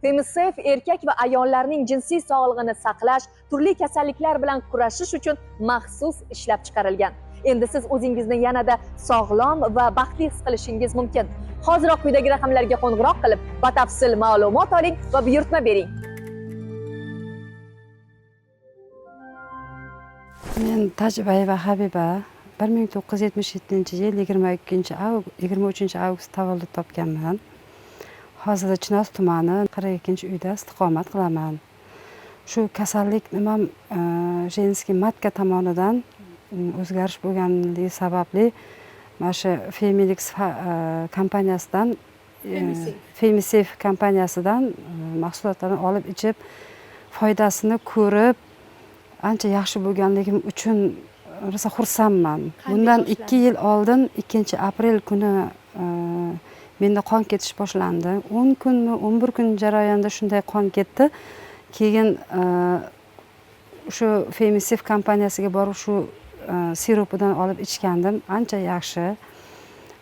Femisef erkak va ayollarning jinsiy sog'lig'ini saqlash, turli kasalliklar bilan kurashish uchun maxsus ishlab chiqarilgan. Endi siz o'zingizni yanada sog'lom va baxtli his qilishingiz mumkin. Hoziroq quyidagi raqamlarga qo'ng'iroq qilib, batafsil ma'lumot oling va buyurtma bering. Men Tajbayeva Habiba 1977-yil 23 avgust tavallud topganman. Hozirda Chinoz tumani 42-uyda istiqomat qilaman. Shu kasallik nima jenskiy matka tomonidan o'zgarish bo'lganligi sababli mana shu Femilix kompaniyasidan Femisef kompaniyasidan mahsulotlarni olib ichib foydasini ko'rib ancha yaxshi bo'lganligim uchun rosa xursandman. Bundan 2 yil oldin 2-aprel kuni menda qon ketish boshlandi. 10 kunmi, 11 kun jarayonida shunday qon ketdi. Keyin shu Femisef kompaniyasiga borib shu siropidan olib ichgandim. Ancha yaxshi.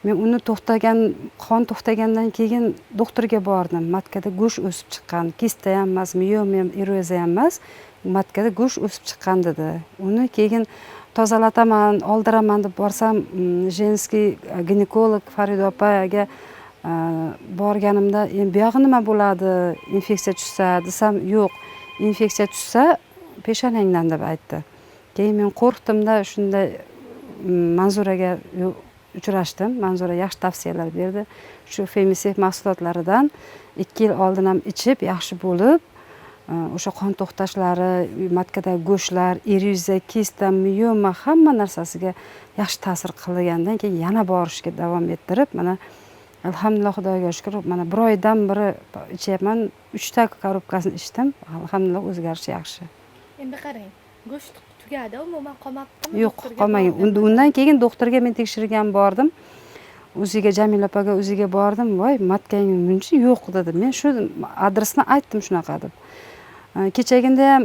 Men uni qon to'xtagandan keyin doktorga bordim. Matkada go'sht o'sib chiqqan. Kista ham emas, miyom ham, eroziya ham emas. Matkada go'sht o'sib chiqqan dedi. Uni keyin tozalataman, oldiraman deb borsam, jenskiy ginekolog Farida opaga borganimda, "Bu yog'i nima bo'ladi? Infeksiya tushsa?" desam, "Yo'q, infeksiya tushsa peshonangdan" deb aytdi. Keyin men qo'rqdimda, shunda Manzuraga uchrashdim. Manzura yaxshi tavsiyalar berdi. Shu Femisef mahsulotlaridan 2 yil oldin ham ichib yaxshi bo'lib, o'sha qon to'xtashlari, matkadagi go'shtlar, eroziya, kista, miyoma hamma narsasiga yaxshi ta'sir qilgandan keyin yana borishga davom ettirib, mana alhamdulillah, Xudoga shukr, mana 1 oydan beri ichyapman. 3 ta korobkasini ichdim. Alhamdulillah, o'zgarish yaxshi. Endi qarang, go'sht tugadi, umuman qolmabdimi? Yo'q, qolmagan. Undan keyin doktorga men tekshirgan bordim. O'ziga Jamila opaga o'ziga bordim. "Voy, matkang buncha yo'q" dedi. Men shu adresni aytdim shunaqa deb. Kechagina ham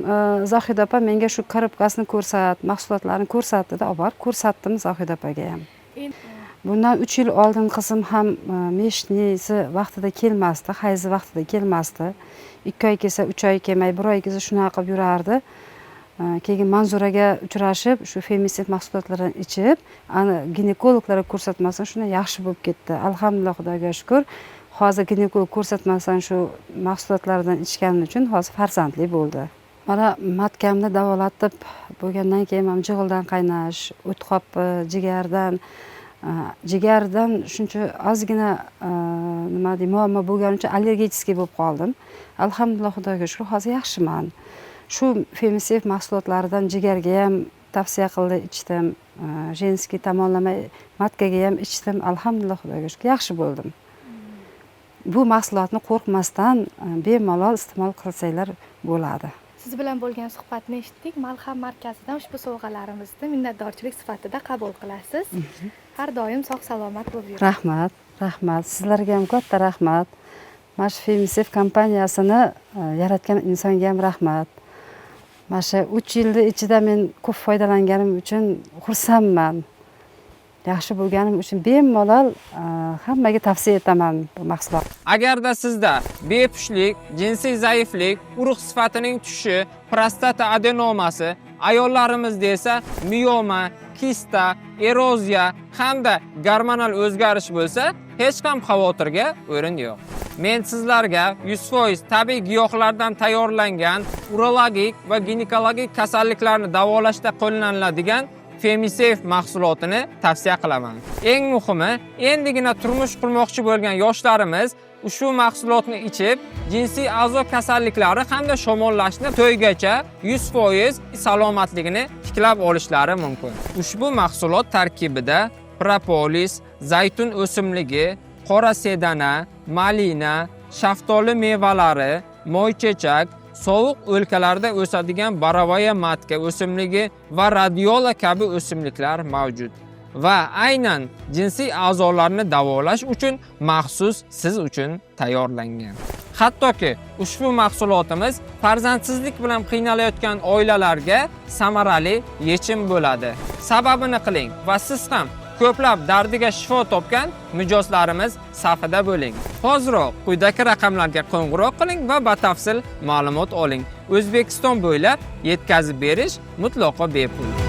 Zohida opa menga shu korobkasini ko'rsat, mahsulotlarni ko'rsat dedi. Olib borib ko'rsatdim Zohida opaga ham. Bundan 3 yil oldin qizim ham meshnisi vaqtida kelmasdi, hayzi vaqtida kelmasdi. 2 oy kelsa, 3 oy kelmay, 1 oy kelsa shunaqa qilib yurardi. Keyin Manzuraga uchrashib, shu Femisef mahsulotlarini ichib, ginekologlarga ko'rsatmasdan shuna yaxshi bo'lib ketdi. Alhamdulillah, Xudoga shukr. Hozir ginekolog ko'rsatmasdan shu mahsulotlardan ichganim uchun hozir farzandli bo'ldi. Mana matkamni davolatib bo'lgandan keyin ham jig'ildan qaynash, o't qopi, jigardan shuncha ozgina nima deyman, muammo bo'lgani uchun allergiyaskiy bo'lib qoldim. Alhamdulillah, Xudoga shukr, hozir yaxshiman. Shu Femisef mahsulotlaridan jigarga ham tavsiya qildi, ichdim. Jenskiy tomonlama matkaga ham ichdim. Alhamdulillah, Xudoga shukr, yaxshi bo'ldim. Bu mahsulotni qo'rqmasdan bemalol iste'mol qilsanglar bo'ladi. Siz bilan bo'lgan suhbatni eshitdik. Malham markazidan ushbu sovg'alarimizni minnatdorchilik sifatida qabul qilasiz. Har doim sog' salomat bo'lib yuring. Rahmat, rahmat. Sizlarga ham katta rahmat. Mana shu Femisef kompaniyasini yaratgan insonga ham rahmat. Mana shu 3 yilda ichida men ko'p foydalanganim uchun xursandman. Yaxshi bo'lganim uchun bemalol hammaga tavsiya etaman bu mahsulot. Agarda sizda bepushtlik, jinsiy zaiflik, urug' sifatining tushishi, prostata adenomasi, ayollarimizda esa miyoma, kista, eroziya hamda gormonal o'zgarish bo'lsa, hech ham xavotirga o'rin yo'q. Men sizlarga 100% tabiiy giyohlardan tayyorlangan urologik va ginekologik kasalliklarni davolashda qo'llaniladigan Femisef mahsulotini tavsiya qilaman. Eng muhimi, endigina turmush qurmoqchi bo'lgan yoshlarimiz ushbu mahsulotni ichib, jinsiy a'zo kasalliklari hamda shamollashni to'ygacha 100% salomatligini tiklab olishlari mumkin. Ushbu mahsulot tarkibida propolis, zaytun o'simligi, qora sedana, malina, shaftoli mevalari, moychechak, sovuq o'lkalarda o'sadigan baravaya matka o'simligi va radiola kabi o'simliklar mavjud. Va aynan jinsiy a'zolarni davolash uchun maxsus siz uchun tayyorlangan. Hattoki ushbu mahsulotimiz farzandsizlik bilan qiynalayotgan oilalarga samarali yechim bo'ladi. Sababini qiling va siz ham ko'plab dardiga shifo topgan mijozlarimiz safida bo'ling. Hoziroq quyidagi raqamlarga qo'ng'iroq qiling va batafsil ma'lumot oling. O'zbekiston bo'ylab yetkazib berish mutlaqo bepul.